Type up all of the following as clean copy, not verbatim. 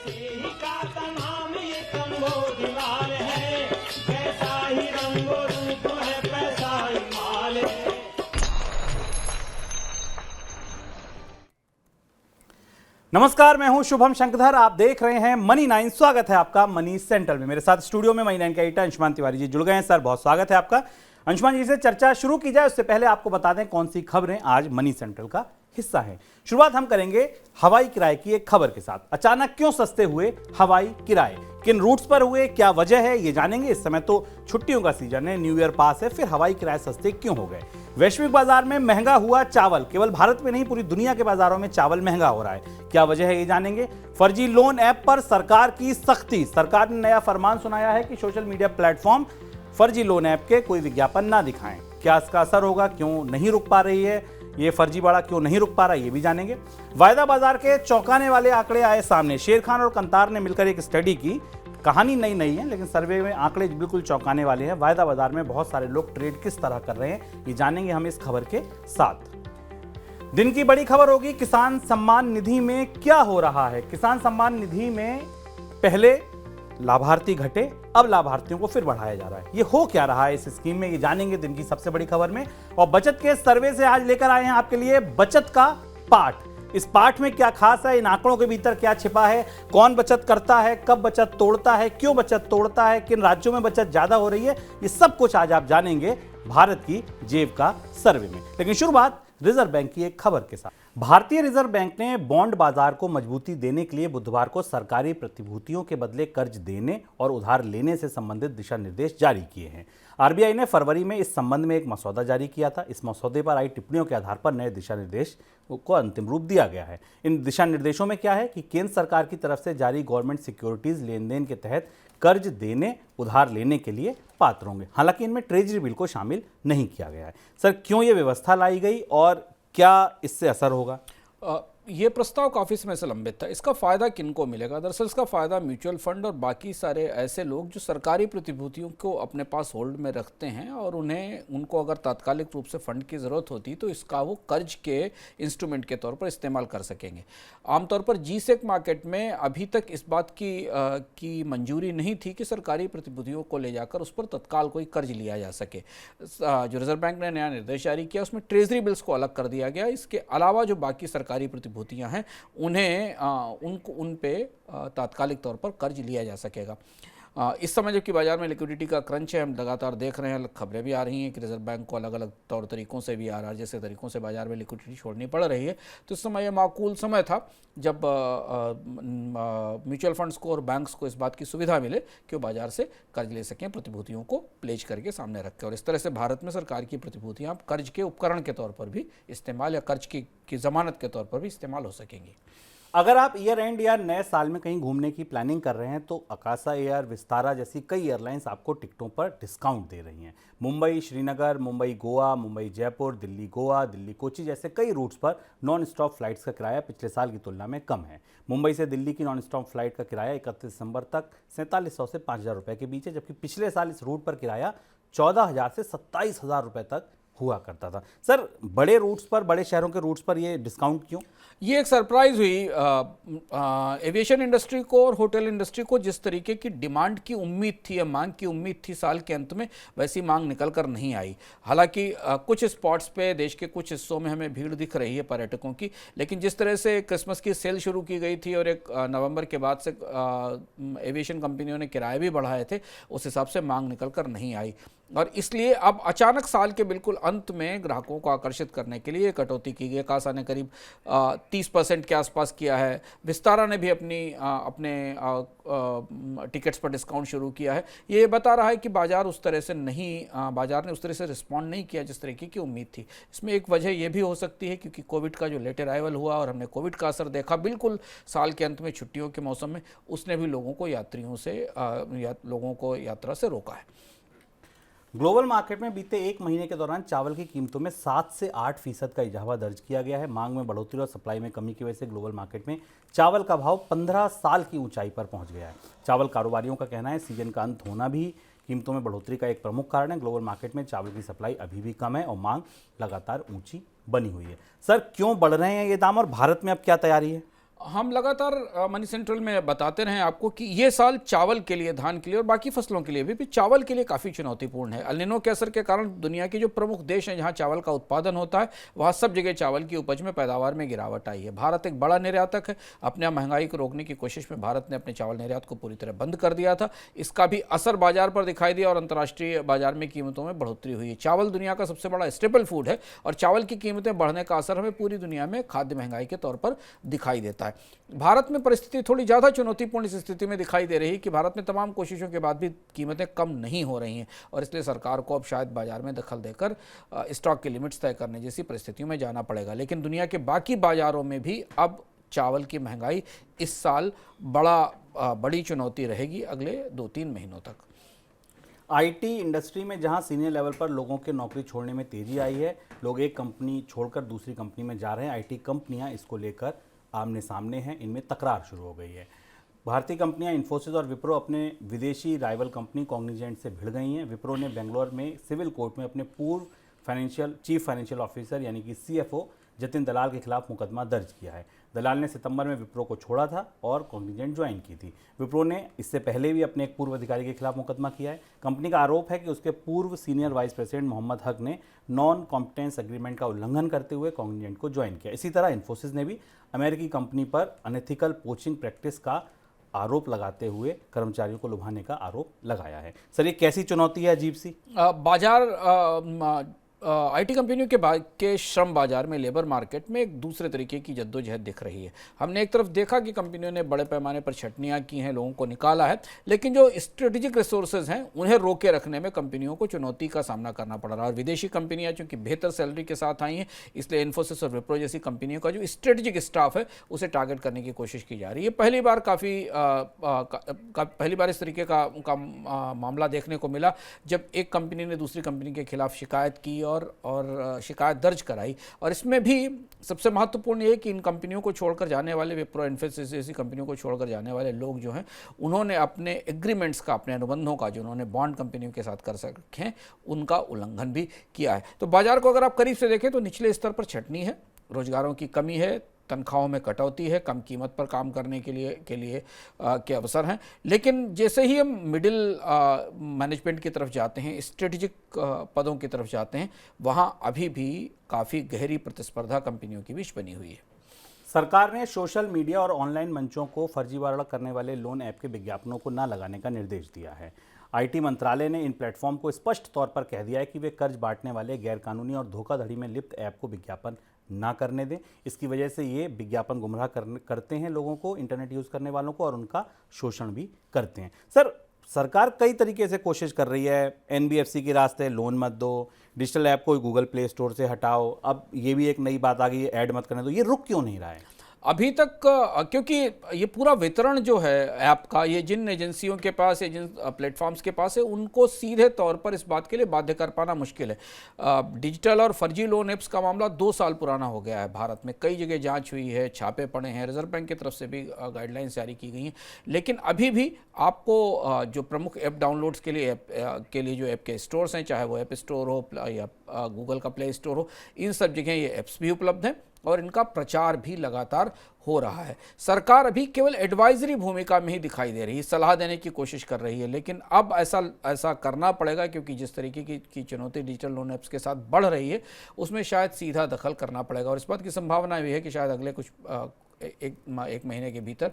मसीह का तमाम ये कंबोधिलाल है, जैसा ही रंगो रूप है पैसा ही माल है। नमस्कार, मैं हूं शुभम शंकरधर। आप देख रहे हैं मनी 9। स्वागत है आपका मनी सेंट्रल में। मेरे साथ स्टूडियो में मनी 9 का एडिटर अंशुमान तिवारी जी जुड़ गए हैं। सर, बहुत स्वागत है आपका। अंशुमान जी से चर्चा शुरू की जाए उससे पहले आपको बता दें कौन सी खबरें आज मनी सेंट्रल का हिस्सा हैं। शुरुआत हम करेंगे हवाई किराए की एक खबर के साथ। अचानक क्यों सस्ते हुए हवाई किराए, किन रूट्स पर हुए, क्या वजह है, ये जानेंगे। इस समय तो छुट्टियों का सीजन है, न्यू ईयर पास है, फिर हवाई किराए सस्ते क्यों हो गए। वैश्विक बाजार में महंगा हुआ चावल, केवल भारत में नहीं पूरी दुनिया के बाजारों में चावल महंगा हो रहा है, क्या वजह है ये जानेंगे। फर्जी लोन ऐप पर सरकार की सख्ती, सरकार ने नया फरमान सुनाया है कि सोशल मीडिया प्लेटफॉर्म फर्जी लोन ऐप के कोई विज्ञापन ना दिखाएं। क्या इसका असर होगा, क्यों नहीं रुक पा रही है ये फर्जीवाड़ा, क्यों नहीं रुक पा रहा, ये भी जानेंगे। वायदा बाजार के चौंकाने वाले आंकड़े आए सामने। शेर खान और कंतार ने मिलकर एक स्टडी की। कहानी नई नहीं है, लेकिन सर्वे में आंकड़े बिल्कुल चौंकाने वाले हैं। वायदा बाजार में बहुत सारे लोग ट्रेड किस तरह कर रहे हैं, ये जानेंगे हम इस खबर के साथ। दिन की बड़ी खबर होगी किसान सम्मान निधि में क्या हो रहा है। किसान सम्मान निधि में पहले लाभार्थी घटे, अब लाभार्थियों को फिर बढ़ाया जा रहा है। ये हो क्या रहा है इस स्कीम में, ये जानेंगे दिन की सबसे बड़ी खबर में। और बचत के सर्वे से आज लेकर आए हैं आपके लिए बचत का पाठ। इस पाठ में क्या खास है, इन आंकड़ों के भीतर क्या छिपा है, कौन बचत करता है, कब बचत तोड़ता है, क्यों बचत तोड़ता है, किन राज्यों में बचत ज्यादा हो रही है, ये सब कुछ आज आप जानेंगे भारत की जेब का सर्वे में। लेकिन शुरुआत रिजर्व बैंक की एक खबर के साथ। भारतीय रिजर्व बैंक ने बॉन्ड बाजार को मजबूती देने के लिए बुधवार को सरकारी प्रतिभूतियों के बदले कर्ज देने और उधार लेने से संबंधित दिशा निर्देश जारी किए हैं। आरबीआई ने फरवरी में इस संबंध में एक मसौदा जारी किया था। इस मसौदे पर आई टिप्पणियों के आधार पर नए दिशा निर्देश को अंतिम रूप दिया गया है। इन दिशा निर्देशों में क्या है कि केंद्र सरकार की तरफ से जारी गवर्नमेंट सिक्योरिटीज लेन देन के तहत कर्ज देने उधार लेने के लिए पात्र होंगे। हालांकि इनमें ट्रेजरी बिल को शामिल नहीं किया गया है। सर, क्यों ये व्यवस्था लाई गई और क्या इससे असर होगा? ये प्रस्ताव काफ़ी समय से लंबित था। इसका फ़ायदा किनको मिलेगा? दरअसल इसका फ़ायदा म्यूचुअल फंड और बाकी सारे ऐसे लोग जो सरकारी प्रतिभूतियों को अपने पास होल्ड में रखते हैं और उनको अगर तात्कालिक रूप से फंड की ज़रूरत होती तो इसका वो कर्ज के इंस्ट्रूमेंट के तौर पर इस्तेमाल कर सकेंगे। आमतौर पर जीसेक मार्केट में अभी तक इस बात की मंजूरी नहीं थी कि सरकारी प्रतिभूतियों को ले जाकर उस पर तत्काल कोई कर्ज लिया जा सके। जो रिजर्व बैंक ने नया निर्देश जारी किया उसमें ट्रेजरी बिल्स को अलग कर दिया गया। इसके अलावा जो बाकी सरकारी प्रतिभूतियां हैं उन पे तात्कालिक तौर पर कर्ज लिया जा सकेगा। इस समय जबकि बाजार में लिक्विडिटी का क्रंच है, हम लगातार देख रहे हैं, खबरें भी आ रही हैं कि रिजर्व बैंक को अलग अलग तौर तरीकों से भी आर जैसे तरीकों से बाजार में लिक्विडिटी छोड़नी पड़ रही है। तो इस समय यह माकूल समय था जब म्यूचुअल फंड्स को और बैंक्स को इस बात की सुविधा मिले कि वो बाजार से कर्ज ले सकें, प्रतिभूतियों को प्लेज करके सामने रख के। और इस तरह से भारत में सरकार की प्रतिभूतियाँ अब कर्ज के उपकरण के तौर पर भी इस्तेमाल या कर्ज की जमानत के तौर पर भी इस्तेमाल हो सकेंगी। अगर आप ईयर एंड या नए साल में कहीं घूमने की प्लानिंग कर रहे हैं तो अकाशा एयर, विस्तारा जैसी कई एयरलाइंस आपको टिकटों पर डिस्काउंट दे रही हैं। मुंबई श्रीनगर, मुंबई गोवा, मुंबई जयपुर, दिल्ली गोवा, दिल्ली कोची जैसे कई रूट्स पर नॉन स्टॉप फ्लाइट्स का किराया पिछले साल की तुलना में कम है। मुंबई से दिल्ली की नॉन स्टॉप फ्लाइट का किराया 31 दिसंबर तक 4700 से 5000 रुपये के बीच है, जबकि पिछले साल इस रूट पर किराया 14000 से 27000 रुपये तक हुआ करता था। सर, बड़े रूट्स पर, बड़े शहरों के रूट्स पर ये डिस्काउंट क्यों? ये एक सरप्राइज हुई एविएशन इंडस्ट्री को और होटल इंडस्ट्री को। जिस तरीके की डिमांड की उम्मीद थी या मांग की उम्मीद थी साल के अंत में, वैसी मांग निकल कर नहीं आई। हालांकि कुछ स्पॉट्स पे देश के कुछ हिस्सों में हमें भीड़ दिख रही है पर्यटकों की, लेकिन जिस तरह से क्रिसमस की सेल शुरू की गई थी और 1 नवंबर के बाद से एविएशन कंपनियों ने किराए भी बढ़ाए थे, उस हिसाब से मांग निकल कर नहीं आई। और इसलिए अब अचानक साल के बिल्कुल अंत में ग्राहकों को आकर्षित करने के लिए कटौती की गई। कासा ने करीब 30% के आसपास किया है। विस्तारा ने भी अपने टिकट्स पर डिस्काउंट शुरू किया है। ये बता रहा है कि बाजार ने उस तरह से रिस्पॉन्ड नहीं किया जिस तरीके की उम्मीद थी। इसमें एक वजह यह भी हो सकती है क्योंकि कोविड का जो लेट अराइवल हुआ और हमने कोविड का असर देखा बिल्कुल साल के अंत में छुट्टियों के मौसम में, उसने भी लोगों को यात्रा से रोका है। ग्लोबल मार्केट में बीते 1 महीने के दौरान चावल की कीमतों में 7 से 8% का इजाफा दर्ज किया गया है। मांग में बढ़ोतरी और सप्लाई में कमी की वजह से ग्लोबल मार्केट में चावल का भाव 15 साल की ऊंचाई पर पहुंच गया है। चावल कारोबारियों का कहना है सीजन का अंत होना भी कीमतों में बढ़ोतरी का एक प्रमुख कारण है। ग्लोबल मार्केट में चावल की सप्लाई अभी भी कम है और मांग लगातार ऊंची बनी हुई है। सर, क्यों बढ़ रहे हैं ये दाम और भारत में अब क्या तैयारी है? हम लगातार मनी सेंट्रल में बताते रहे आपको कि ये साल चावल के लिए, धान के लिए और बाकी फसलों के लिए भी चावल के लिए काफ़ी चुनौतीपूर्ण है। एल नीनो के असर के कारण दुनिया के जो प्रमुख देश हैं जहां चावल का उत्पादन होता है, वहां सब जगह चावल की उपज में, पैदावार में गिरावट आई है। भारत एक बड़ा निर्यातक है। अपने महंगाई को रोकने की कोशिश में भारत ने अपने चावल निर्यात को पूरी तरह बंद कर दिया था। इसका भी असर बाजार पर दिखाई दिया और अंतर्राष्ट्रीय बाजार में कीमतों में बढ़ोतरी हुई है। चावल दुनिया का सबसे बड़ा स्टेपल फूड है और चावल की कीमतें बढ़ने का असर हमें पूरी दुनिया में खाद्य महंगाई के तौर पर दिखाई देता है। भारत में परिस्थिति थोड़ी ज़्यादा चुनौतीपूर्ण इस स्थिति में दिखाई दे रही है कि भारत में तमाम कोशिशों के बाद भी कीमतें कम नहीं हो रही हैं और इसलिए सरकार को अब शायद बाजार में दखल देकर स्टॉक की लिमिट्स तय करने जैसी परिस्थितियों में जाना पड़ेगा। लेकिन दुनिया के बाकी बाजारों में भी अब चावल की महंगाई इस साल बड़ी चुनौती रहेगी अगले 2-3 महीनों तक। आईटी इंडस्ट्री में जहां सीनियर लेवल पर लोगों के नौकरी छोड़ने में तेजी आई है, लोग एक कंपनी छोड़कर दूसरी कंपनी में जा रहे हैं। आईटी कंपनियां इसको लेकर आमने सामने हैं, इनमें तकरार शुरू हो गई है। भारतीय कंपनियां इन्फोसिस और विप्रो अपने विदेशी राइवल कंपनी कॉग्निजेंट से भिड़ गई हैं। विप्रो ने बेंगलोर में सिविल कोर्ट में अपने पूर्व चीफ फाइनेंशियल ऑफिसर यानी कि सीएफओ जतिन दलाल के खिलाफ मुकदमा दर्ज किया है। दलाल ने सितंबर में विप्रो को छोड़ा था और कॉग्निजेंट ज्वाइन की थी। विप्रो ने इससे पहले भी अपने एक पूर्व अधिकारी के खिलाफ मुकदमा किया है। कंपनी का आरोप है कि उसके पूर्व सीनियर वाइस प्रेसिडेंट मोहम्मद हक ने नॉन कॉम्पिटेंस एग्रीमेंट का उल्लंघन करते हुए कॉग्निजेंट को ज्वाइन किया। इसी तरह इन्फोसिस ने भी अमेरिकी कंपनी पर अनएथिकल पोचिंग प्रैक्टिस का आरोप लगाते हुए कर्मचारियों को लुभाने का आरोप लगाया है। सर, ये कैसी चुनौती है अजीब सी? बाजार आईटी कंपनियों के श्रम बाजार में, लेबर मार्केट में एक दूसरे तरीके की जद्दोजहद दिख रही है। हमने एक तरफ देखा कि कंपनियों ने बड़े पैमाने पर छटनियां की हैं, लोगों को निकाला है, लेकिन जो स्ट्रेटेजिक रिसोर्सेज हैं उन्हें रोके रखने में कंपनियों को चुनौती का सामना करना पड़ रहा है। और विदेशी कंपनियां चूंकि बेहतर सैलरी के साथ आई हैं, इसलिए इन्फोसिस और विप्रो जैसी कंपनियों का जो स्ट्रेटेजिक स्टाफ है उसे टारगेट करने की कोशिश की जा रही है। पहली बार इस तरीके का मामला देखने को मिला जब एक कंपनी ने दूसरी कंपनी के खिलाफ शिकायत की और शिकायत दर्ज कराई। और इसमें भी सबसे महत्वपूर्ण ये कि इन कंपनियों को छोड़कर जाने वाले, विप्रो, इन्फोसिस जैसी कंपनियों को छोड़कर जाने वाले लोग जो हैं उन्होंने अपने एग्रीमेंट्स का, अपने अनुबंधों का जो उन्होंने बॉन्ड कंपनियों के साथ कर रखे हैं उनका उल्लंघन भी किया है। तो बाजार को अगर आप करीब से देखें तो निचले स्तर पर छटनी है, रोजगारों की कमी है, तनख्वाहों में कटौती है, कम कीमत पर काम करने के लिए के अवसर हैं। लेकिन जैसे ही हम मिडिल मैनेजमेंट की तरफ जाते हैं, स्ट्रेटेजिक पदों की तरफ जाते हैं, वहाँ अभी भी काफ़ी गहरी प्रतिस्पर्धा कंपनियों के बीच बनी हुई है। सरकार ने सोशल मीडिया और ऑनलाइन मंचों को फर्जीवाड़ा करने वाले लोन ऐप के विज्ञापनों को न लगाने का निर्देश दिया है। आईटी मंत्रालय ने इन प्लेटफॉर्म को स्पष्ट तौर पर कह दिया है कि वे कर्ज बांटने वाले, गैरकानूनी और धोखाधड़ी में लिप्त ऐप को विज्ञापन ना करने दें। इसकी वजह से ये विज्ञापन गुमराह करते हैं लोगों को, इंटरनेट यूज़ करने वालों को, और उनका शोषण भी करते हैं। सर, सरकार कई तरीके से कोशिश कर रही है। एनबीएफसी के रास्ते लोन मत दो, डिजिटल ऐप को गूगल प्ले स्टोर से हटाओ, अब ये भी एक नई बात आ गई है ऐड मत करने दो। ये रुक क्यों नहीं रहा है अभी तक? क्योंकि ये पूरा वितरण जो है ऐप का, ये जिन एजेंसियों के पास है, जिन प्लेटफॉर्म्स के पास है, उनको सीधे तौर पर इस बात के लिए बाध्य कर पाना मुश्किल है। डिजिटल और फर्जी लोन ऐप्स का मामला 2 साल पुराना हो गया है। भारत में कई जगह जांच हुई है, छापे पड़े हैं, रिजर्व बैंक की तरफ से भी गाइडलाइंस जारी की गई हैं। लेकिन अभी भी आपको जो प्रमुख ऐप डाउनलोड्स के लिए जो ऐप के स्टोर्स हैं, चाहे वो ऐप स्टोर हो या गूगल का प्ले स्टोर हो, इन सब जगह ये ऐप्स भी उपलब्ध हैं और इनका प्रचार भी लगातार हो रहा है। सरकार अभी केवल एडवाइजरी भूमिका में ही दिखाई दे रही है, सलाह देने की कोशिश कर रही है, लेकिन अब ऐसा करना पड़ेगा क्योंकि जिस तरीके की चुनौती डिजिटल लोन ऐप्स के साथ बढ़ रही है, उसमें शायद सीधा दखल करना पड़ेगा। और इस बात की संभावना भी है कि शायद अगले कुछ एक महीने के भीतर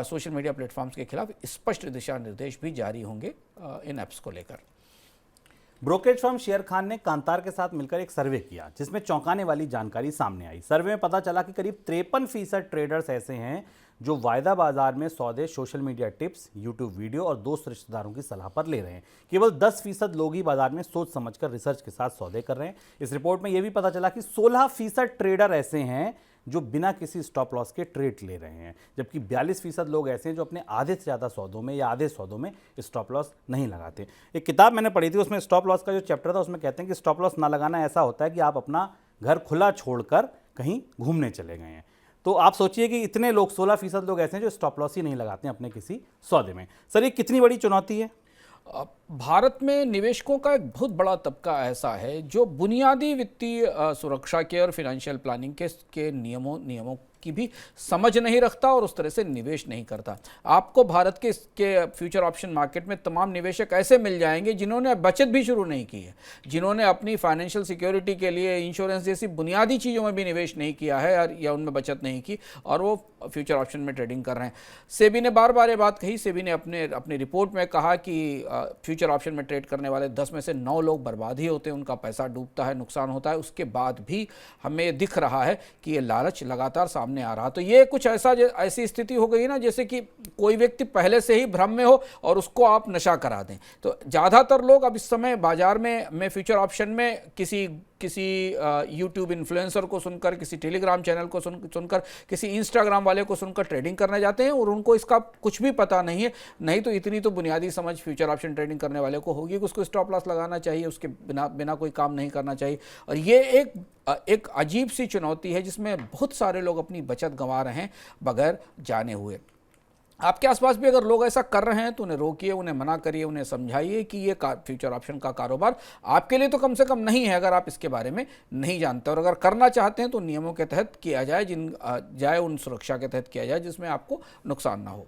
सोशल मीडिया प्लेटफॉर्म्स के खिलाफ स्पष्ट दिशा निर्देश भी जारी होंगे इन ऐप्स को लेकर। ब्रोकरेज फर्म शेयर खान ने कांतार के साथ मिलकर एक सर्वे किया जिसमें चौंकाने वाली जानकारी सामने आई। सर्वे में पता चला कि करीब 53% ट्रेडर्स ऐसे हैं जो वायदा बाजार में सौदे social media tips, YouTube video और दोस्त रिश्तेदारों की सलाह पर ले रहे हैं। केवल 10% लोग ही बाजार में सोच समझकर रिसर्च के साथ सौदे कर रहे हैं। इस रिपोर्ट में यह भी पता चला कि 16% ट्रेडर ऐसे हैं जो बिना किसी स्टॉप लॉस के ट्रेड ले रहे हैं, जबकि 42% लोग ऐसे हैं जो अपने आधे से ज़्यादा सौदों में या आधे सौदों में स्टॉप लॉस नहीं लगाते। एक किताब मैंने पढ़ी थी, उसमें स्टॉप लॉस का जो चैप्टर था उसमें कहते हैं कि स्टॉप लॉस ना लगाना ऐसा होता है कि आप अपना घर खुला छोड़कर कहीं घूमने चले गए हैं। तो आप सोचिए कि इतने लोग, 16% लोग ऐसे हैं जो स्टॉप लॉस ही नहीं लगाते हैं अपने किसी सौदे में। सर, ये कितनी बड़ी चुनौती है? भारत में निवेशकों का एक बहुत बड़ा तबका ऐसा है जो बुनियादी वित्तीय सुरक्षा के और फिनेंशियल प्लानिंग के नियमों की भी समझ नहीं रखता और उस तरह से निवेश नहीं करता। आपको भारत के फ्यूचर ऑप्शन मार्केट में तमाम निवेशक ऐसे मिल जाएंगे जिन्होंने बचत भी शुरू नहीं की है, जिन्होंने अपनी फाइनेंशियल सिक्योरिटी के लिए इंश्योरेंस जैसी बुनियादी चीज़ों में भी निवेश नहीं किया है या उनमें बचत नहीं की, और वो फ्यूचर ऑप्शन में ट्रेडिंग कर रहे हैं। सेबी ने बार बार ये बात कही। सेबी ने अपनी रिपोर्ट में कहा कि फ्यूचर ऑप्शन में ट्रेड करने वाले 10 में से 9 लोग बर्बाद ही होते हैं, उनका पैसा डूबता है, नुकसान होता है। उसके बाद भी हमें दिख रहा है कि ये लालच लगातार सामने आ रहा। तो ये कुछ ऐसी स्थिति हो गई ना जैसे कि कोई व्यक्ति पहले से ही भ्रम में हो और उसको आप नशा करा दें। तो ज़्यादातर लोग अब इस समय बाजार में फ्यूचर ऑप्शन में किसी यूट्यूब इन्फ्लुएंसर को सुनकर, किसी टेलीग्राम चैनल को सुनकर, किसी इंस्टाग्राम वाले को सुनकर ट्रेडिंग करने जाते हैं और उनको इसका कुछ भी पता नहीं है। नहीं तो इतनी तो बुनियादी समझ फ्यूचर ऑप्शन ट्रेडिंग करने वाले को होगी कि उसको स्टॉप लॉस लगाना चाहिए, उसके बिना कोई काम नहीं करना चाहिए। और ये एक अजीब सी चुनौती है जिसमें बहुत सारे लोग अपनी बचत गंवा रहे हैं बगैर जाने हुए। आपके आसपास भी अगर लोग ऐसा कर रहे हैं तो उन्हें रोकिए, उन्हें मना करिए, उन्हें समझाइए कि ये फ्यूचर ऑप्शन का कारोबार आपके लिए तो कम से कम नहीं है अगर आप इसके बारे में नहीं जानते, और अगर करना चाहते हैं तो नियमों के तहत किया जाए, उन सुरक्षा के तहत किया जाए जिसमें आपको नुकसान ना हो।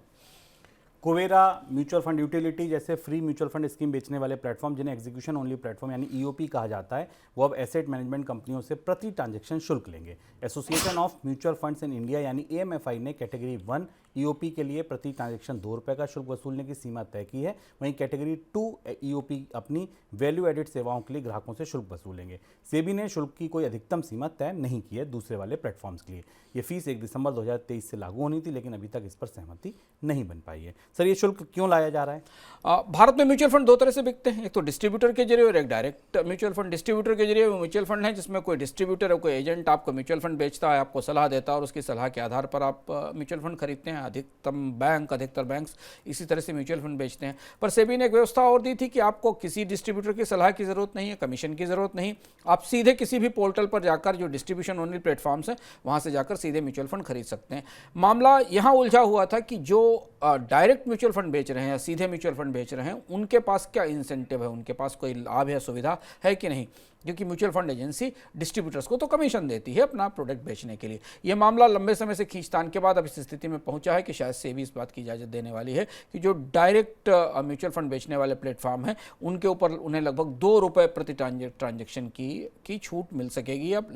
कुवेरा म्यूचुअल फंड यूटिलिटी जैसे फ्री म्यूचुअल फंड स्कीम बेचने वाले प्लेटफॉर्म, जिन्हें एग्जीक्यूशन ओनली प्लेटफॉर्म यानी ईओपी कहा जाता है, वो अब एसेट मैनेजमेंट कंपनियों से प्रति ट्रांजैक्शन शुल्क लेंगे। Association of mutual funds in India यानी एएमएफआई ने कैटेगरी 1 ईओपी के लिए प्रति ट्रांजैक्शन ₹2 का शुल्क वसूलने की सीमा तय की है। वहीं कैटेगरी 2 ईओपी अपनी वैल्यू एडेड सेवाओं के लिए ग्राहकों से शुल्क वसूलेंगे। सेबी ने शुल्क की कोई अधिकतम सीमा तय नहीं की है दूसरे वाले प्लेटफॉर्म्स के लिए। ये फीस 1 दिसंबर 2023 से लागू होनी थी, लेकिन अभी तक इस पर सहमति नहीं बन पाई है। सर, ये शुल्क क्यों लाया जा रहा है? भारत में म्यूचुअल फंड दो तरह से बिकते हैं, एक तो डिस्ट्रीब्यूटर के जरिए और एक डायरेक्ट म्यूचुअल फंड। डिस्ट्रीब्यूटर के जरिए वो म्यूचुअल फंड है जिसमें कोई डिस्ट्रीब्यूटर और कोई एजेंट आपको म्यूचुअल फंड बेचता है, आपको सलाह देता है और उसकी सलाह के आधार पर आप म्यूचुअल फंड खरीदते हैं। अधिकतर बैंक्स इसी तरह से म्यूचुअल फंड बेचते हैं। पर सेबी ने एक व्यवस्था और दी थी कि आपको किसी डिस्ट्रीब्यूटर की सलाह की जरूरत नहीं है, कमीशन की जरूरत नहीं, आप सीधे किसी भी पोर्टल पर जाकर, जो डिस्ट्रीब्यूशन ओनली प्लेटफॉर्म्स हैं वहां से जाकर सीधे म्यूचुअल फंड खरीद सकते हैं। मामला यहां उलझा हुआ था कि जो डायरेक्ट म्यूचुअल फंड बेच रहे हैं या सीधे म्यूचुअल फंड बेच रहे हैं, उनके पास क्या इंसेंटिव है, उनके पास कोई लाभ या सुविधा है कि नहीं, क्योंकि म्यूचुअल फंड एजेंसी डिस्ट्रीब्यूटर्स को तो कमीशन देती है अपना प्रोडक्ट बेचने के लिए। यह मामला लंबे समय से खींचतान के बाद अब इस स्थिति में पहुंचा है कि शायद सेबी इस बात की इजाज़त देने वाली है कि जो डायरेक्ट म्यूचुअल फंड बेचने वाले प्लेटफॉर्म हैं उनके ऊपर उन्हें लगभग ₹2 प्रति ट्रांजेक्शन की छूट मिल सकेगी, अब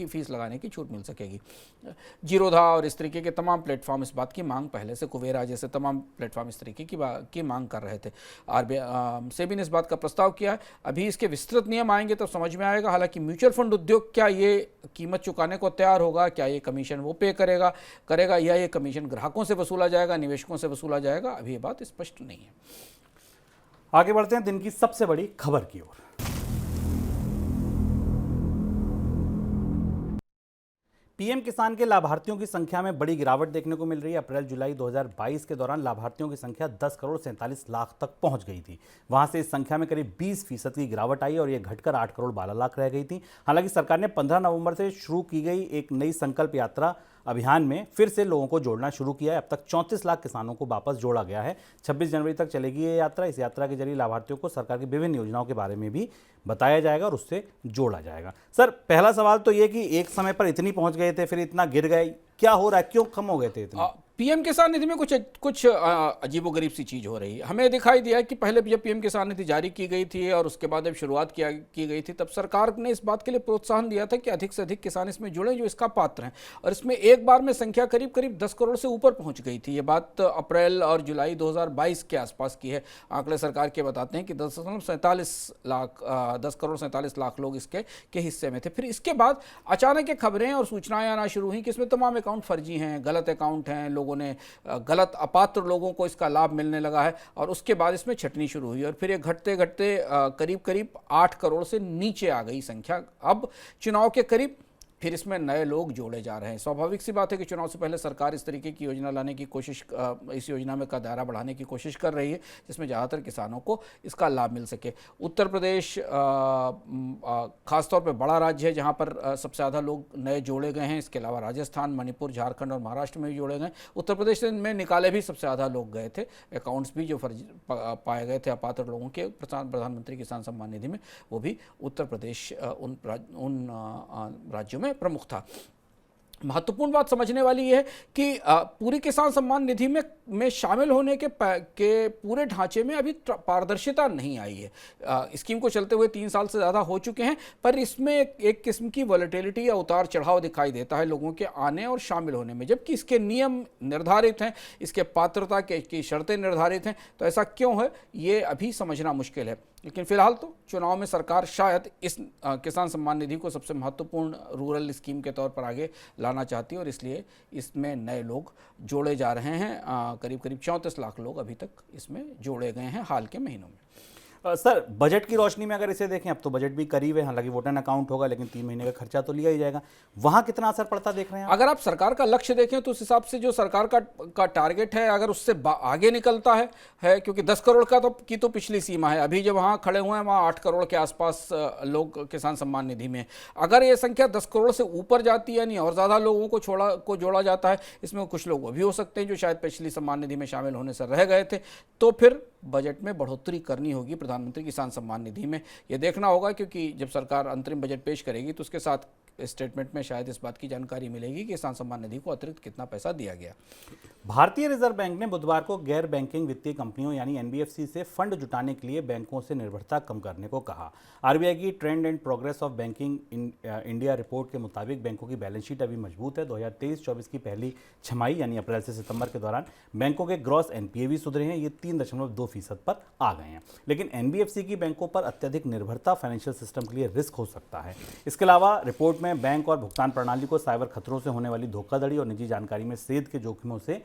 फीस लगाने की छूट मिल सकेगी। जीरोधा और इस तरीके के तमाम प्लेटफॉर्म इस बात की मांग पहले से, कुवेरा जैसे तमाम प्लेटफॉर्म इस तरीके की मांग कर रहे थे। सेबी ने इस बात का प्रस्ताव किया है। अभी इसके विस्तृत नियम आएंगे तब समझ में आएगा। हालांकि म्यूचुअल फंड उद्योग क्या ये कीमत चुकाने को तैयार होगा, क्या ये कमीशन वो पे करेगा या ये कमीशन ग्राहकों से वसूला जाएगा, निवेशकों से वसूला जाएगा, अभी ये बात स्पष्ट नहीं है। आगे बढ़ते हैं दिन की सबसे बड़ी खबर की ओर। पीएम किसान के लाभार्थियों की संख्या में बड़ी गिरावट देखने को मिल रही है। अप्रैल-जुलाई 2022 के दौरान लाभार्थियों की संख्या 10 करोड़ 47 लाख तक पहुंच गई थी। वहां से इस संख्या में करीब 20% की गिरावट आई और यह घटकर 8 करोड़ 12 लाख रह गई थी। हालांकि सरकार ने 15 नवंबर से शुरू की गई एक नई संकल्प यात्रा अभियान में फिर से लोगों को जोड़ना शुरू किया है। अब तक 34 लाख किसानों को वापस जोड़ा गया है। 26 जनवरी तक चलेगी ये यात्रा। इस यात्रा के जरिए लाभार्थियों को सरकार की विभिन्न योजनाओं के बारे में भी बताया जाएगा और उससे जोड़ा जाएगा। सर, पहला सवाल तो ये कि एक समय पर इतनी पहुंच गए थे, फिर इतना गिर गए, क्या हो रहा है, क्यों कम हो गए थे इतने? पीएम किसान निधि में कुछ अजीबोगरीब सी चीज़ हो रही है। हमें दिखाई दिया कि पहले जब पीएम किसान निधि जारी की गई थी और उसके बाद जब शुरुआत की गई थी, तब सरकार ने इस बात के लिए प्रोत्साहन दिया था कि अधिक से अधिक किसान इसमें जुड़े जो इसका पात्र हैं, और इसमें एक बार में संख्या करीब 10 करोड़ से ऊपर पहुंच गई थी। ये बात अप्रैल और जुलाई 2022 के आसपास की है। आंकड़े सरकार के बताते हैं कि 10 करोड़ 47 लाख लोग इसके हिस्से में थे। फिर इसके बाद अचानक ये खबरें और सूचनाएं आना शुरू हुई कि इसमें तमाम अकाउंट फर्जी हैं, गलत अकाउंट हैं, लोगों ने गलत अपात्र लोगों को इसका लाभ मिलने लगा है, और उसके बाद इसमें छटनी शुरू हुई और फिर ये घटते घटते करीब 8 करोड़ से नीचे आ गई संख्या। अब चुनाव के करीब फिर इसमें नए लोग जोड़े जा रहे हैं। स्वाभाविक सी बात है कि चुनाव से पहले सरकार इस तरीके की योजना लाने की कोशिश, इस योजना में का दायरा बढ़ाने की कोशिश कर रही है जिसमें ज़्यादातर किसानों को इसका लाभ मिल सके। उत्तर प्रदेश खासतौर पर बड़ा राज्य है जहां पर सबसे ज़्यादा लोग नए जोड़े गए हैं। इसके अलावा राजस्थान, मणिपुर, झारखंड और महाराष्ट्र में भी जोड़े गए। उत्तर प्रदेश में निकाले भी सबसे ज़्यादा लोग गए थे। अकाउंट्स भी जो फर्जी पाए गए थे अपात्र लोगों के प्रधानमंत्री किसान सम्मान निधि में, वो भी उत्तर प्रदेश उन राज्यों में प्रमुख था। महत्वपूर्ण बात समझने वाली यह है कि पूरी किसान सम्मान निधि में शामिल होने के पूरे ढांचे में अभी पारदर्शिता नहीं आई है। स्कीम को चलते हुए 3 साल से ज़्यादा हो चुके हैं, पर इसमें एक किस्म की वॉलेटिलिटी या उतार चढ़ाव दिखाई देता है लोगों के आने और शामिल होने में, जबकि इसके नियम निर्धारित हैं, इसके पात्रता की शर्तें निर्धारित हैं। तो ऐसा क्यों है, ये अभी समझना मुश्किल है। लेकिन फिलहाल तो चुनाव में सरकार शायद इस किसान सम्मान निधि को सबसे महत्वपूर्ण रूरल स्कीम के तौर पर आगे लाना चाहती है और इसलिए इसमें नए लोग जोड़े जा रहे हैं। करीब करीब 34 लाख लोग अभी तक इसमें जोड़े गए हैं हाल के महीनों में। सर, बजट की रोशनी में अगर इसे देखें, अब तो बजट भी करीब है, हालांकि वोटर अकाउंट होगा लेकिन 3 महीने का खर्चा तो लिया ही जाएगा, वहां कितना असर पड़ता देख रहे हैं आप? अगर आप सरकार का लक्ष्य देखें तो उस हिसाब से जो सरकार का टारगेट है, अगर उससे आगे निकलता है क्योंकि 10 करोड़ की तो पिछली सीमा है। अभी जब वहाँ खड़े हुए हैं वहाँ 8 करोड़ के आसपास लोग किसान सम्मान निधि में। अगर ये संख्या 10 करोड़ से ऊपर जाती है, यानी और ज़्यादा लोगों को जोड़ा जाता है, इसमें कुछ लोग वो भी हो सकते हैं जो शायद पिछली सम्मान निधि में शामिल होने से रह गए थे, तो फिर बजट में बढ़ोतरी करनी होगी प्रधानमंत्री किसान सम्मान निधि में। ये देखना होगा, क्योंकि जब सरकार अंतरिम बजट पेश करेगी तो उसके साथ स्टेटमेंट में शायद इस बात की जानकारी मिलेगी कि किसान सम्मान निधि को अतिरिक्त कितना पैसा दिया गया। भारतीय रिजर्व बैंक ने बुधवार को गैर बैंकिंग वित्तीय कंपनियों यानी एनबीएफसी से फंड जुटाने के लिए बैंकों से निर्भरता कम करने को कहा। आरबीआई की trend and progress of banking India report के मुताबिक बैंकों की बैलेंस शीट अभी मजबूत है। 2023-24 की पहली छमाही यानी अप्रैल से सितंबर के दौरान बैंकों के ग्रॉस एनपीए भी सुधरे हैं, ये 3.2% पर आ गए हैं। लेकिन एनबीएफसी की बैंकों पर अत्यधिक निर्भरता फाइनेंशियल सिस्टम के लिए रिस्क हो सकता है। इसके अलावा रिपोर्ट में बैंक और भुगतान प्रणाली को साइबर खतरों से होने वाली धोखाधड़ी और निजी जानकारी में सेध के जोखिमों से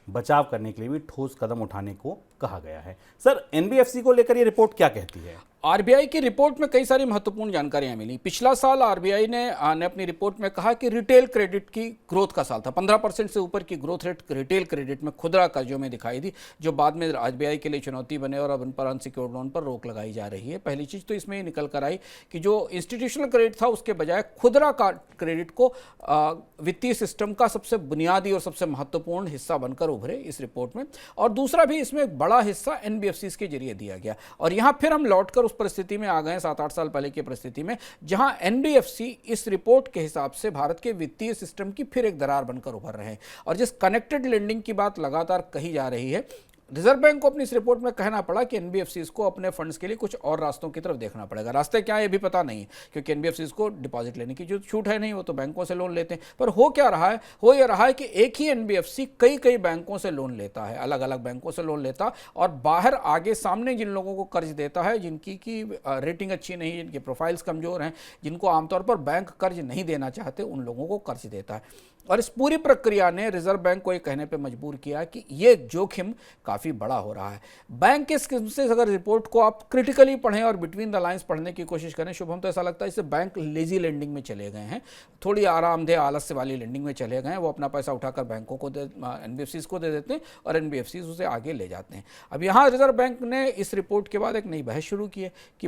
बचाव करने के लिए भी ठोस कदम उठाने को कहा गया है। सर, एनबीएफसी को लेकर ये रिपोर्ट क्या कहती है? आरबीआई की रिपोर्ट में कई सारी महत्वपूर्ण जानकारियां मिली। पिछला साल आरबीआई ने अपनी रिपोर्ट में कहा कि रिटेल क्रेडिट की ग्रोथ का साल था। 15% से ऊपर की ग्रोथ रेट रिटेल क्रेडिट में, खुदरा कर्जों में दिखाई दी, जो बाद में आरबीआई के लिए चुनौती बने और अब उन पर अनसिक्योर्ड लोन पर रोक लगाई जा रही है। पहली चीज़ तो इसमें निकल कर आई कि जो इंस्टीट्यूशनल क्रेडिट था उसके बजाय खुदरा क्रेडिट को वित्तीय सिस्टम का सबसे बुनियादी और सबसे महत्वपूर्ण हिस्सा बनकर उभरे इस रिपोर्ट में। और दूसरा भी इसमें एक बड़ा हिस्सा एनबीएफसी के जरिए दिया गया। और यहाँ फिर हम लौटकर परिस्थिति में आ गए 7-8 साल पहले की परिस्थिति में, जहां एनबीएफसी इस रिपोर्ट के हिसाब से भारत के वित्तीय सिस्टम की फिर एक दरार बनकर उभर रहे हैं। और जिस कनेक्टेड लेंडिंग की बात लगातार कही जा रही है, रिजर्व बैंक को अपनी इस रिपोर्ट में कहना पड़ा कि एनबीएफसीज को अपने फंड्स के लिए कुछ और रास्तों की तरफ देखना पड़ेगा। रास्ते क्या है ये भी पता नहीं, क्योंकि एनबीएफसीज को डिपॉजिट लेने की जो छूट है नहीं, वो तो बैंकों से लोन लेते हैं। पर हो क्या रहा है, हो ये रहा है कि एक ही एनबीएफसी कई बैंकों से लोन लेता है, अलग अलग बैंकों से लोन लेता, और बाहर आगे सामने जिन लोगों को कर्ज देता है, जिनकी की रेटिंग अच्छी नहीं, जिनके प्रोफाइल्स कमजोर हैं, जिनको आमतौर पर बैंक कर्ज नहीं देना चाहते, उन लोगों को कर्ज देता है। और इस पूरी प्रक्रिया ने रिजर्व बैंक को ये कहने पे मजबूर किया कि ये जोखिम काफ़ी बड़ा हो रहा है। बैंक के किस्म से अगर रिपोर्ट को आप क्रिटिकली पढ़ें और बिटवीन द लाइंस पढ़ने की कोशिश करें, शुभम, तो ऐसा लगता है इससे बैंक लेजी लेंडिंग में चले गए हैं, थोड़ी आरामदेह आलस्य वाली लेंडिंग में चले गए हैं। वो अपना पैसा उठाकर बैंकों को एनबीएफसीज को दे देते हैं और एनबीएफसीज उसे आगे ले जाते हैं। अब यहाँ रिजर्व बैंक ने इस रिपोर्ट के बाद एक नई बहस शुरू की है कि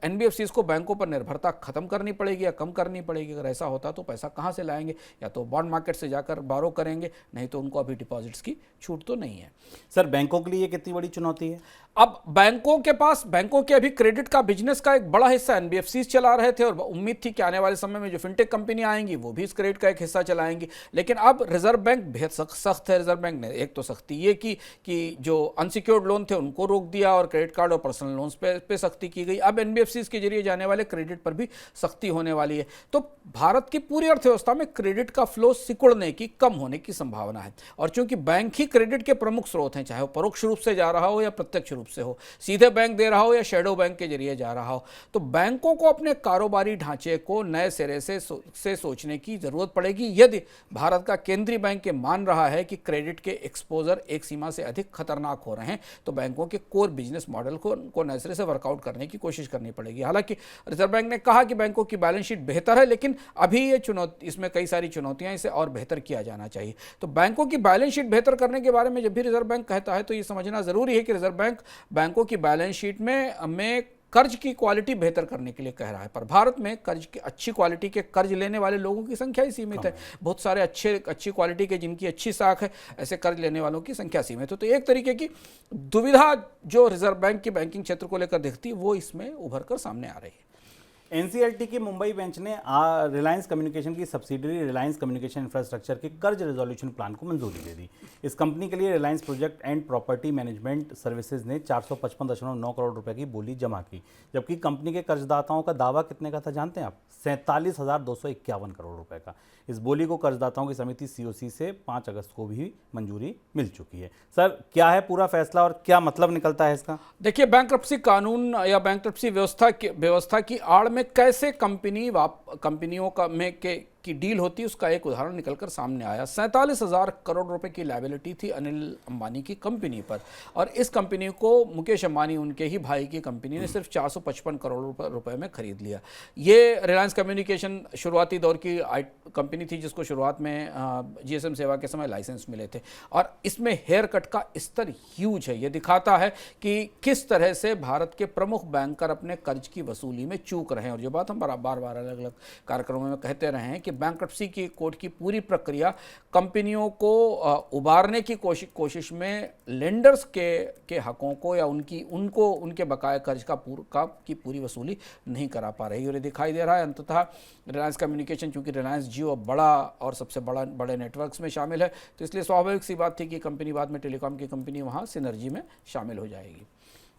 एनबीएफसीज को बैंकों पर निर्भरता खत्म करनी पड़ेगी या कम करनी पड़ेगी। अगर ऐसा होता तो पैसा कहाँ से लाएंगे, या तो बॉन्ड मार्केट से जाकर बारो करेंगे, नहीं तो उनको अभी डिपॉजिट्स की छूट तो नहीं है। सर, बैंकों के लिए कितनी बड़ी चुनौती है? अब बैंकों के अभी क्रेडिट का बिजनेस का एक बड़ा हिस्सा एनबीएफसीज चला रहे थे और उम्मीद थी कि आने वाले समय में जो फिनटेक कंपनी आएंगी वो भी इस क्रेडिट का एक हिस्सा चलाएंगी। लेकिन अब रिजर्व बैंक बेहद सख्त है। रिजर्व बैंक ने एक तो सख्ती ये की कि जो अनसिक्योर्ड लोन थे उनको रोक दिया और क्रेडिट कार्ड और पर्सनल लोन्स पे सख्ती की गई। अब एनबीएफसीज के जरिए जाने वाले क्रेडिट पर भी सख्ती होने वाली है। तो भारत की पूरी अर्थव्यवस्था में क्रेडिट का फ्लो सिकुड़ने की, कम होने की संभावना है। और चूंकि बैंक ही क्रेडिट के प्रमुख स्रोत हैं, चाहे वो परोक्ष रूप से जा रहा हो या प्रत्यक्ष रूप से हो, सीधे बैंक दे रहा हो या शैडो बैंक के जरिए जा रहा हो, तो बैंकों को अपने कारोबारी ढांचे को नए सिरे से सोचने की जरूरत पड़ेगी। यदि भारत का केंद्रीय बैंक ये मान रहा है कि क्रेडिट के एक्सपोजर एक सीमा से अधिक खतरनाक हो रहे हैं, तो बैंकों के कोर बिजनेस मॉडल को नए सिरे से वर्कआउट करने की कोशिश करनी पड़ेगी। हालांकि रिजर्व बैंक ने कहा कि बैंकों की बैलेंस शीट बेहतर है, लेकिन अभी ये इसमें कई सारी चुनौतियां, इसे और बेहतर किया जाना चाहिए। तो बैंकों की बैलेंस शीट बेहतर करने के बारे में जब भी रिजर्व बैंक कहता है, तो ये समझना जरूरी है कि रिजर्व बैंक बैंकों की बैलेंस शीट में कर्ज की क्वालिटी बेहतर करने के लिए कह रहा है। पर भारत में कर्ज की अच्छी क्वालिटी के कर्ज लेने वाले लोगों की संख्या ही सीमित है। बहुत सारे अच्छी क्वालिटी के, जिनकी अच्छी साख है, ऐसे कर्ज लेने वालों की संख्या सीमित है। तो एक तरीके की दुविधा जो रिजर्व बैंक की बैंकिंग क्षेत्र को लेकर दिखती है, वो इसमें उभर कर सामने आ रही है। एनसीएलटी की मुंबई बेंच ने रिलायंस कम्युनिकेशन की सब्सिडरी रिलायंस कम्युनिकेशन इंफ्रास्ट्रक्चर के कर्ज रेजोल्यूशन प्लान को मंजूरी दे दी। इस कंपनी के लिए Reliance project and property management services ने 455.9 करोड़ रुपए की बोली जमा की, जबकि कंपनी के कर्जदाताओं का दावा कितने का था जानते हैं आप? 47,251 करोड़ रुपए का। इस बोली को कर्जदाताओं की समिति सीओसी से 5 अगस्त को भी मंजूरी मिल चुकी है। सर, क्या है पूरा फैसला और क्या मतलब निकलता है इसका? देखिए, बैंक्रप्सी कानून या बैंक्रप्सी व्यवस्था की आड़ में कैसे कंपनियों की डील होती है, उसका एक उदाहरण निकलकर सामने आया। 47,000 करोड़ रुपए की लायबिलिटी थी अनिल अंबानी की कंपनी पर, और इस कंपनी को मुकेश अंबानी, उनके ही भाई की कंपनी ने सिर्फ 455 करोड़ रुपए में खरीद लिया। ये रिलायंस कम्युनिकेशन शुरुआती दौर की कंपनी थी जिसको शुरुआत में जीएसएम सेवा के समय लाइसेंस मिले थे, और इसमें हेयर कट का स्तर ह्यूज है। ये दिखाता है कि किस तरह से भारत के प्रमुख बैंकर अपने कर्ज की वसूली में चूक रहे हैं। और जो बात हम बार बार अलग अलग कार्यक्रमों में कहते रहे हैं कि बैंक्रप्सी की कोर्ट की पूरी प्रक्रिया कंपनियों को उबारने की कोशिश में लेंडर्स के हकों को या उनके बकाया कर्ज की पूरी वसूली नहीं करा पा रही। और ये दिखाई दे रहा है अंततः रिलायंस कम्युनिकेशन, चूंकि रिलायंस जियो बड़ा और सबसे बड़े नेटवर्क्स में शामिल है, तो इसलिए स्वाभाविक सी बात थी कि कंपनी बाद में टेलीकॉम की कंपनी वहाँ सिनर्जी में शामिल हो जाएगी।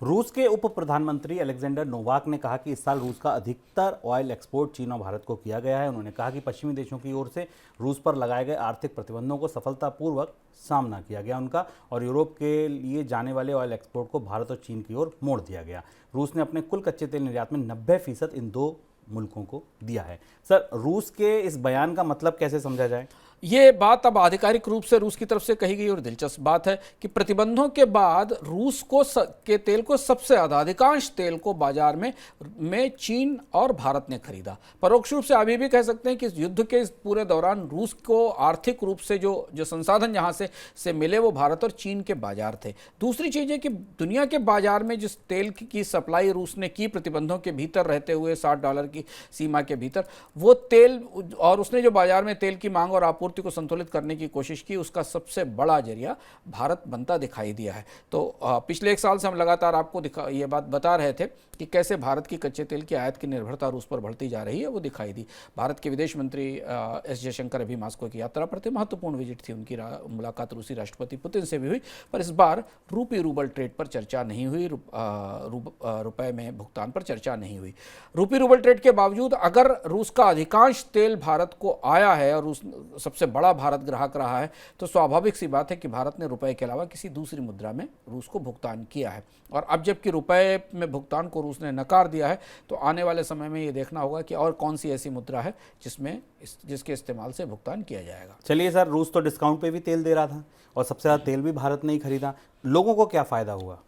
रूस के उप प्रधानमंत्री अलेक्जेंडर नोवाक ने कहा कि इस साल रूस का अधिकतर ऑयल एक्सपोर्ट चीन और भारत को किया गया है। उन्होंने कहा कि पश्चिमी देशों की ओर से रूस पर लगाए गए आर्थिक प्रतिबंधों को सफलतापूर्वक सामना किया गया उनका, और यूरोप के लिए जाने वाले ऑयल एक्सपोर्ट को भारत और चीन की ओर मोड़ दिया गया। रूस ने अपने कुल कच्चे तेल निर्यात में 90% इन दो मुल्कों को दिया है। सर, रूस के इस बयान का मतलब कैसे समझा जाए? ये बात अब आधिकारिक रूप से रूस की तरफ से कही गई, और दिलचस्प बात है कि प्रतिबंधों के बाद रूस के तेल को सबसे ज़्यादा, अधिकांश तेल को बाजार में चीन और भारत ने खरीदा। परोक्ष रूप से अभी भी कह सकते हैं कि इस युद्ध के इस पूरे दौरान रूस को आर्थिक रूप से जो संसाधन जहाँ से मिले वो भारत और चीन के बाजार थे। दूसरी चीज़ है कि दुनिया के बाजार में जिस तेल की सप्लाई रूस ने की प्रतिबंधों के भीतर रहते हुए $60 की सीमा के भीतर, वो तेल, और उसने जो बाजार में तेल की मांग और आपूर्ति को संतुलित करने की कोशिश की, उसका सबसे बड़ा जरिया भारत बनता दिखाई दिया है। तो पिछले 1 साल से हम लगातार आपको ये बात बता रहे थे कि कैसे भारत की कच्चे तेल की आयात की निर्भरता रूस पर बढ़ती जा रही है, वो दिखाई दी। भारत के विदेश मंत्री एस जयशंकर अभी मॉस्को की यात्रा पर थे, महत्वपूर्ण विजिट थी उनकी, मुलाकात रूसी राष्ट्रपति पुतिन से भी हुई, पर इस बार रूपी रूबल ट्रेड पर चर्चा नहीं हुई, रुपए में भुगतान पर चर्चा नहीं हुई। रूपी रूबल ट्रेड के बावजूद अगर रूस का अधिकांश तेल भारत को आया है और रूस सबसे बड़ा भारत ग्राहक रहा है, तो स्वाभाविक सी बात है कि भारत ने रुपए के अलावा किसी दूसरी मुद्रा में रूस को भुगतान किया है। और अब जबकि रुपए में भुगतान को रूस ने नकार दिया है, तो आने वाले समय में ये देखना होगा कि और कौन सी ऐसी मुद्रा है जिसके इस्तेमाल से भुगतान किया जाएगा। चलिए सर, रूस तो डिस्काउंट पे भी तेल दे रहा था और सबसे ज़्यादा तेल भी भारत ने ही खरीदा। लोगों को क्या फ़ायदा हुआ?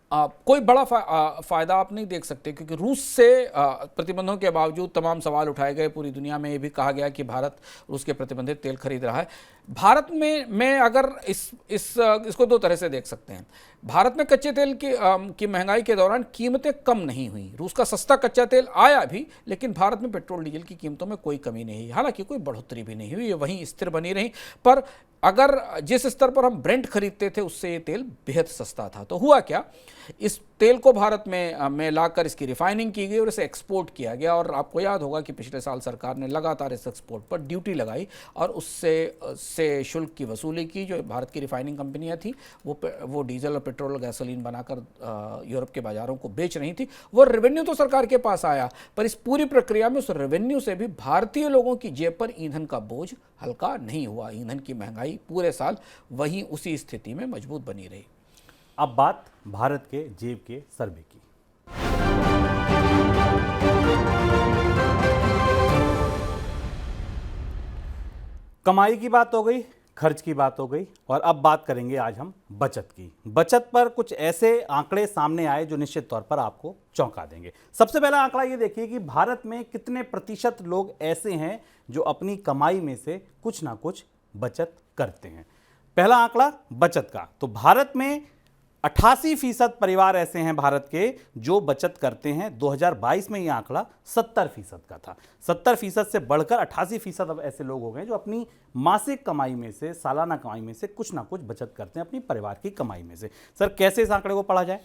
कोई बड़ा फ़ायदा आप नहीं देख सकते, क्योंकि रूस से प्रतिबंधों के बावजूद तमाम सवाल उठाए गए। पूरी दुनिया में ये भी कहा गया कि भारत रूस के प्रतिबंधित तेल खरीद रहा है। भारत में अगर इसको 2 तरह से देख सकते हैं। भारत में कच्चे तेल की महंगाई के दौरान कीमतें कम नहीं हुई। रूस का सस्ता कच्चा तेल आया भी, लेकिन भारत में पेट्रोल डीजल की कीमतों में कोई कमी नहीं हुई, हालांकि कोई बढ़ोतरी भी नहीं हुई, ये वहीं स्थिर बनी रही। पर अगर जिस स्तर पर हम ब्रेंट खरीदते थे उससे ये तेल बेहद सस्ता था। तो हुआ क्या, इस तेल को भारत में लाकर इसकी रिफाइनिंग की गई और इसे एक्सपोर्ट किया गया। और आपको याद होगा कि पिछले साल सरकार ने लगातार इस एक्सपोर्ट पर ड्यूटी लगाई और उससे शुल्क की वसूली की। जो भारत की रिफाइनिंग कंपनियां थी वो डीजल और पेट्रोल और गैसोलीन बनाकर यूरोप के बाजारों को बेच रही थी। वो रेवेन्यू तो सरकार के पास आया, पर इस पूरी प्रक्रिया में उस रेवेन्यू से भी भारतीय लोगों की जेब पर ईंधन का बोझ हल्का नहीं हुआ। ईंधन की महंगाई पूरे साल वहीं उसी स्थिति में मजबूत बनी रही। अब बात भारत के जेब के सर्वे की। कमाई की बात हो गई, खर्च की बात हो गई, और अब बात करेंगे आज हम बचत की। बचत पर कुछ ऐसे आंकड़े सामने आए जो निश्चित तौर पर आपको चौंका देंगे। सबसे पहला आंकड़ा ये देखिए कि भारत में कितने प्रतिशत लोग ऐसे हैं जो अपनी कमाई में से कुछ ना कुछ बचत करते हैं। पहला आंकड़ा बचत का, तो भारत में 88% परिवार ऐसे हैं भारत के जो बचत करते हैं। 2022 में यह आंकड़ा 70% का था। 70% से बढ़कर 88% अब ऐसे लोग हो गए जो अपनी मासिक कमाई में से, सालाना कमाई में से कुछ ना कुछ बचत करते हैं अपनी परिवार की कमाई में से। सर, कैसे इस आंकड़े को पढ़ा जाए?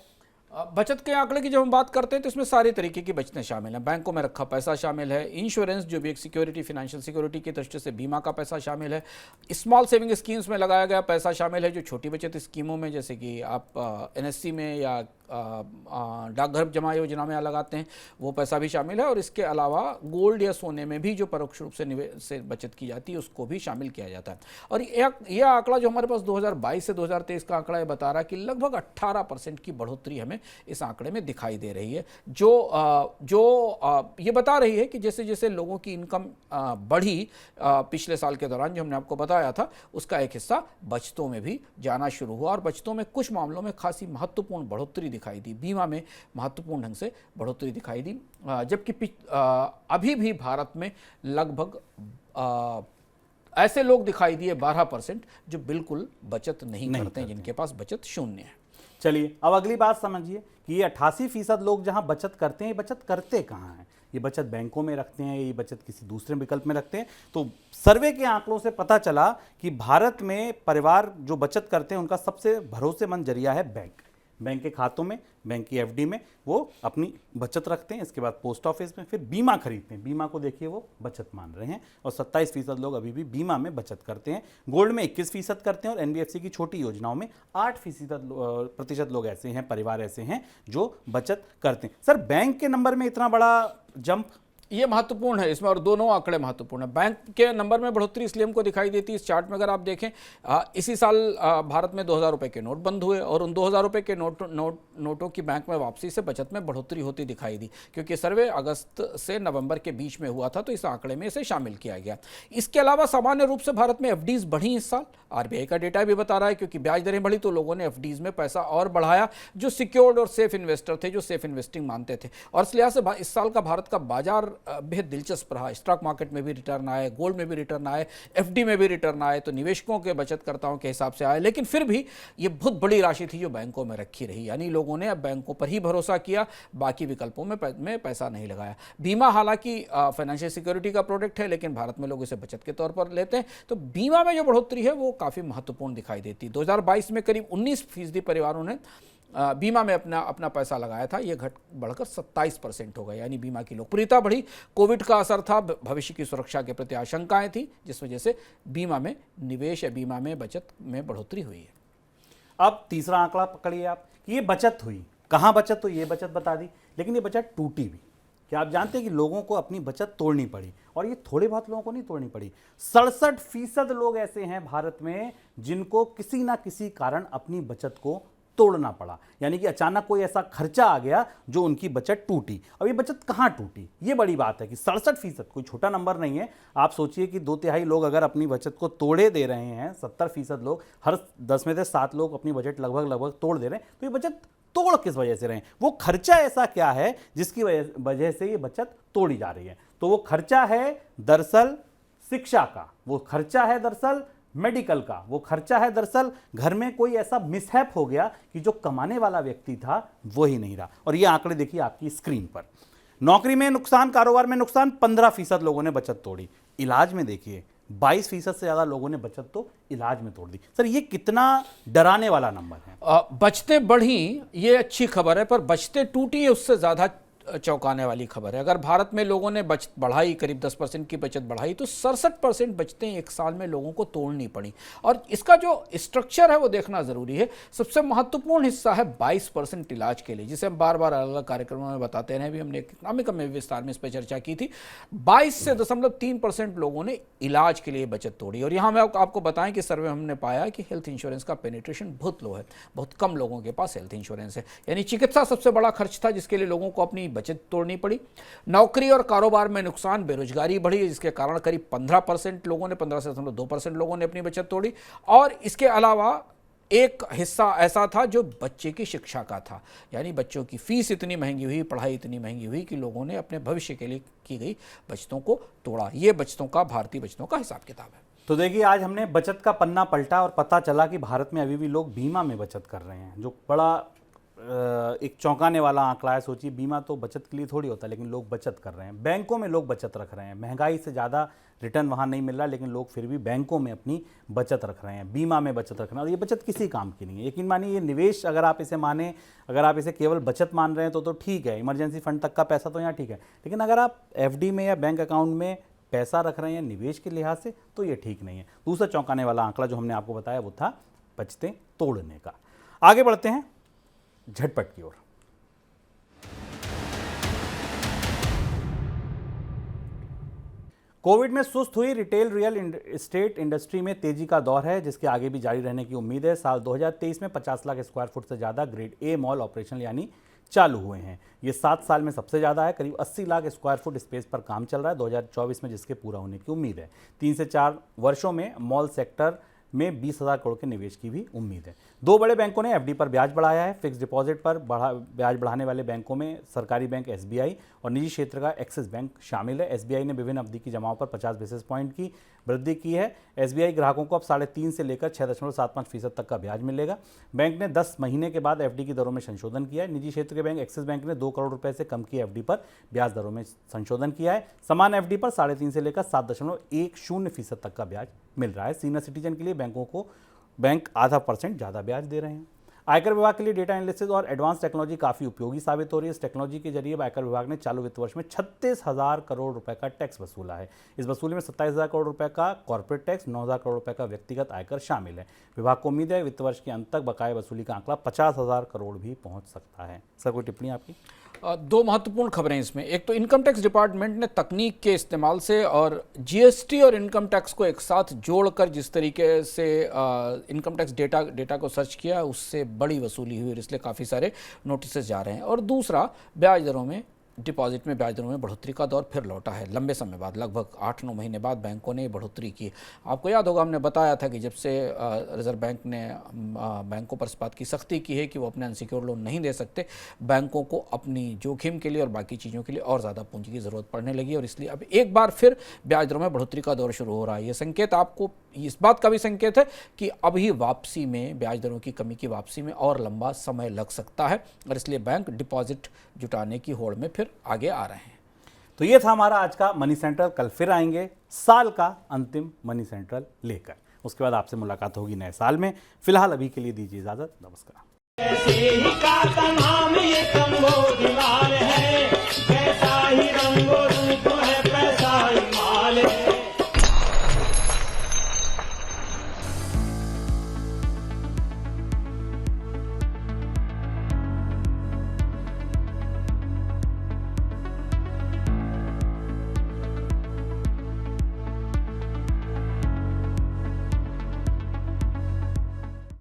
बचत के आंकड़े की जब हम बात करते हैं तो इसमें सारे तरीके की बचतें शामिल हैं। बैंकों में रखा पैसा शामिल है, इंश्योरेंस जो भी एक सिक्योरिटी, फाइनेंशियल सिक्योरिटी की दृष्टि से बीमा का पैसा शामिल है, स्मॉल सेविंग स्कीम्स में लगाया गया पैसा शामिल है, जो छोटी बचत स्कीमों में जैसे कि आप एनएससी में या डाकघर जमा योजना में लगाते हैं वो पैसा भी शामिल है, और इसके अलावा गोल्ड या सोने में भी जो परोक्ष रूप से निवेश से बचत की जाती है उसको भी शामिल किया जाता है। और यह आंकड़ा जो हमारे पास 2022 से 2023 का आंकड़ा है बता रहा है कि लगभग 18% की बढ़ोतरी हमें इस आंकड़े में दिखाई दे रही है, जो ये बता रही है कि जैसे जैसे लोगों की इनकम बढ़ी पिछले साल के दौरान, जो हमने आपको बताया था, उसका एक हिस्सा बचतों में भी जाना शुरू हुआ, और बचतों में कुछ मामलों में खासी महत्वपूर्ण बढ़ोतरी दिखाई दी। बीमा में महत्वपूर्ण ढंग से बढ़ोतरी दिखाई दी, जबकि अभी भी भारत में लगभग ऐसे लोग दिखाई दिए 12% जो बिल्कुल बचत नहीं करते हैं, जिनके पास बचत शून्य है। चलिए अब अगली बात समझिए कि ये 88% लोग जहां बचत करते हैं, ये बचत करते कहाँ हैं? ये बचत बैंकों में रखते हैं, ये बचत किसी दूसरे विकल्प में रखते हैं? तो सर्वे के आंकड़ों से पता चला कि भारत में परिवार जो बचत करते हैं उनका सबसे भरोसेमंद जरिया है बैंक। बैंक के खातों में, बैंक की एफडी में वो अपनी बचत रखते हैं, इसके बाद पोस्ट ऑफिस में, फिर बीमा खरीदते हैं। बीमा को देखिए वो बचत मान रहे हैं, और 27% लोग अभी भी बीमा में बचत करते हैं। गोल्ड में 21% करते हैं, और एनबीएफसी की छोटी योजनाओं में 8% लोग ऐसे हैं, परिवार ऐसे हैं जो बचत करते हैं। सर, बैंक के नंबर में इतना बड़ा जंप ये महत्वपूर्ण है इसमें, और दोनों आंकड़े महत्वपूर्ण है। बैंक के नंबर में बढ़ोतरी इसलिए हमको दिखाई देती है, इस चार्ट में अगर आप देखें, इसी साल भारत में 2000 रुपये के नोट बंद हुए, और उन 2000 रुपये के नोटों की बैंक में वापसी से बचत में बढ़ोतरी होती दिखाई दी, क्योंकि सर्वे अगस्त से नवंबर के बीच में हुआ था, तो इस आंकड़े में इसे शामिल किया गया। इसके अलावा सामान्य रूप से भारत में एफडीज बढ़ी इस साल, आरबीआई का डेटा भी बता रहा है, क्योंकि ब्याज दरें बढ़ी तो लोगों ने एफडीज में पैसा और बढ़ाया, जो सिक्योर्ड और सेफ इन्वेस्टर थे, जो सेफ इन्वेस्टिंग मानते थे। और इस लिहाज से इस साल का भारत का बाजार बेहद दिलचस्प रहा। स्टॉक मार्केट में भी रिटर्न आए, गोल्ड में भी रिटर्न आए, एफडी में भी रिटर्न आए, तो निवेशकों के बचतकर्ताओं के हिसाब से आए। लेकिन फिर भी ये बहुत बड़ी राशि थी जो बैंकों में रखी रही, यानी लोगों ने अब बैंकों पर ही भरोसा किया, बाकी विकल्पों में पैसा नहीं लगाया। बीमा हालांकि फाइनेंशियल सिक्योरिटी का प्रोडक्ट है, लेकिन भारत में लोग इसे बचत के तौर पर लेते हैं, तो बीमा में जो बढ़ोतरी है वो काफी महत्वपूर्ण दिखाई देती। 2022 में करीब 19% परिवारों ने बीमा में अपना पैसा लगाया था, ये बढ़कर 27% हो गया, यानी बीमा की लोकप्रियता बढ़ी। कोविड का असर था, भविष्य की सुरक्षा के प्रति आशंकाएं थी, जिस वजह से बीमा में निवेश या बीमा में बचत में बढ़ोतरी हुई है। अब तीसरा आंकड़ा पकड़िए आप कि ये बचत हुई, कहाँ बचत हुई, ये बचत बता दी, लेकिन ये बचत टूटी भी। क्या आप जानते हैं कि लोगों को अपनी बचत तोड़नी पड़ी, और ये थोड़े बहुत लोगों को नहीं तोड़नी पड़ी। 67% लोग ऐसे हैं भारत में जिनको किसी ना किसी कारण अपनी बचत को तोड़ना पड़ा, यानी कि अचानक कोई ऐसा खर्चा आ गया जो उनकी बचत टूटी। अब ये बचत कहाँ टूटी, ये बड़ी बात है कि 67% कोई छोटा नंबर नहीं है। आप सोचिए कि 2/3 लोग अगर अपनी बचत को तोड़े दे रहे हैं, 70% लोग, हर 10 में से 7 लोग अपनी बचत लगभग तोड़ दे रहे हैं, तो ये बचत तोड़ किस वजह से रहे हैं? वो खर्चा ऐसा क्या है जिसकी वजह से ये बचत तोड़ी जा रही है? तो वो खर्चा है दरअसल शिक्षा का, वो खर्चा है दरअसल मेडिकल का, वो खर्चा है दरअसल घर में कोई ऐसा मिसहैप हो गया कि जो कमाने वाला व्यक्ति था वो ही नहीं रहा। और ये आंकड़े देखिए आपकी स्क्रीन पर। नौकरी में नुकसान, कारोबार में नुकसान, 15% लोगों ने बचत तोड़ी। इलाज में देखिए 22% से ज्यादा लोगों ने बचत तो इलाज में तोड़ दी। सर, ये कितना डराने वाला नंबर है। बचतें बढ़ी ये अच्छी खबर है, पर बचतें टूटी है उससे ज्यादा चौंकाने वाली खबर है। अगर भारत में लोगों ने बचत बढ़ाई, करीब 10% की बचत बढ़ाई, तो 67% बचतें एक साल में लोगों को तोड़नी पड़ी। और इसका जो स्ट्रक्चर है वो देखना जरूरी है। सबसे महत्वपूर्ण हिस्सा है 22% इलाज के लिए, जिसे हम बार बार अलग अलग कार्यक्रमों में बताते हैं, अभी हमने इकोनॉमिक में विस्तार में इस पर चर्चा की थी। 22.3% लोगों ने इलाज के लिए बचत तोड़ी। और यहाँ मैं आपको बताएं कि सर्वे हमने पाया कि हेल्थ इंश्योरेंस का पेनिट्रेशन बहुत लो है, बहुत कम लोगों के पास हेल्थ इंश्योरेंस है, यानी चिकित्सा सबसे बड़ा खर्च था जिसके लिए लोगों को अपनी बचत तोड़नी पड़ी। नौकरी और कारोबार में नुकसान, बेरोजगारी बढ़ी, जिसके कारण करीब 15% लोगों ने, 15.2% लोगों ने अपनी बचत तोड़ी। और इसके अलावा एक हिस्सा ऐसा था जो बच्चे की शिक्षा का था, यानी बच्चों की फीस इतनी महंगी हुई, पढ़ाई इतनी महंगी हुई कि लोगों ने अपने भविष्य के लिए की गई बचतों को तोड़ा। ये बचतों का, भारतीय बचतों का हिसाब किताब है। तो देखिए, आज हमने बचत का पन्ना पलटा और पता चला कि भारत में अभी भी लोग बीमा में बचत कर रहे हैं, जो बड़ा एक चौंकाने वाला आंकड़ा है। सोचिए, बीमा तो बचत के लिए थोड़ी होता है, लेकिन लोग बचत कर रहे हैं, बैंकों में लोग बचत रख रहे हैं। महंगाई से ज़्यादा रिटर्न वहाँ नहीं मिल रहा, लेकिन लोग फिर भी बैंकों में अपनी बचत रख रहे हैं, बीमा में बचत रख रहे हैं। और ये बचत किसी काम की नहीं है। यकीन मानिए, ये निवेश अगर आप इसे माने, अगर आप इसे केवल बचत मान रहे हैं तो ठीक है, इमरजेंसी फंड तक का पैसा तो यहाँ ठीक है। लेकिन अगर आप FD में या बैंक अकाउंट में पैसा रख रहे हैं निवेश के लिहाज से, तो ये ठीक नहीं है। दूसरा चौंकाने वाला आंकड़ा जो हमने आपको बताया वो था बचतें तोड़ने का। आगे बढ़ते हैं झटपट की ओर। कोविड में सुस्त हुई रिटेल रियल एस्टेट इंडस्ट्री में तेजी का दौर है, जिसके आगे भी जारी रहने की उम्मीद है। साल 2023 में 50 लाख स्क्वायर फुट से ज़्यादा ग्रेड ए मॉल ऑपरेशनल यानी चालू हुए हैं। ये 7 साल में सबसे ज़्यादा है। करीब 80 लाख स्क्वायर फुट स्पेस पर काम चल रहा है 2024 में, जिसके पूरा होने की उम्मीद है। 3 से 4 वर्षों में मॉल सेक्टर में 20,000 करोड़ के निवेश की भी उम्मीद है। 2 बड़े बैंकों ने FD पर ब्याज बढ़ाया है। फिक्स डिपॉजिट पर ब्याज बढ़ाने वाले बैंकों में सरकारी बैंक SBI और निजी क्षेत्र का एक्सिस बैंक शामिल है। SBI ने विभिन्न अवधि की जमाओं पर 50 बेसिस पॉइंट की वृद्धि की है। SBI ग्राहकों को अब 3.5 से लेकर 6.75% तक का ब्याज मिलेगा। बैंक ने 10 महीने के बाद FD की दरों में संशोधन किया है। निजी क्षेत्र के बैंक एक्सिस बैंक ने 2 करोड़ रुपए से कम की FD पर ब्याज दरों में संशोधन किया है। समान FD पर 3.5 से लेकर 7.10% तक का ब्याज मिल रहा है। सीनियर सिटीजन के लिए बैंकों को बैंक 0.5% ज़्यादा ब्याज दे रहे हैं। आयकर विभाग के लिए डेटा एनालिसिस और एडवांस टेक्नोलॉजी काफ़ी उपयोगी साबित हो रही है। इस टेक्नोलॉजी के जरिए आयकर विभाग ने चालू वित्त वर्ष में 36,000 करोड़ रुपए का टैक्स वसूला है। इस वसूली में 27,000 करोड़ रुपए का कॉर्पोरेट टैक्स, 9,000 करोड़ रुपए का व्यक्तिगत आयकर शामिल है। विभाग को उम्मीद है वित्त वर्ष के अंत तक बकाया वसूली का आंकड़ा 50,000 करोड़ भी पहुंच सकता है। सर, कोई टिप्पणी आपकी? 2 महत्वपूर्ण खबरें इसमें। एक तो इनकम टैक्स डिपार्टमेंट ने तकनीक के इस्तेमाल से और GST और इनकम टैक्स को एक साथ जोड़कर जिस तरीके से इनकम टैक्स डेटा को सर्च किया, उससे बड़ी वसूली हुई और इसलिए काफ़ी सारे नोटिस जा रहे हैं। और दूसरा, ब्याज दरों में, डिपॉजिट में ब्याज दरों में बढ़ोतरी का दौर फिर लौटा है। लंबे समय बाद, लगभग 8-9 महीने बाद बैंकों ने बढ़ोतरी की। आपको याद होगा, हमने बताया था कि जब से रिजर्व बैंक ने बैंकों पर इस बात की सख्ती की है कि वो अपने अनसिक्योर्ड लोन नहीं दे सकते, बैंकों को अपनी जोखिम के लिए और बाकी चीज़ों के लिए और ज़्यादा पूंजी की ज़रूरत पड़ने लगी और इसलिए अब एक बार फिर ब्याज दरों में बढ़ोतरी का दौर शुरू हो रहा है। ये संकेत आपको इस बात का भी संकेत है कि अभी वापसी में, ब्याज दरों की कमी की वापसी में और लंबा समय लग सकता है और इसलिए बैंक डिपॉजिट जुटाने की होड़ में फिर आगे आ रहे हैं। तो ये था हमारा आज का मनी सेंट्रल। कल फिर आएंगे साल का अंतिम मनी सेंट्रल लेकर। उसके बाद आपसे मुलाकात होगी नए साल में। फिलहाल अभी के लिए दीजिए इजाजत। नमस्कार। ऐसे ही का तमाम ये कमोद लाल है, वैसा ही रंगो रूप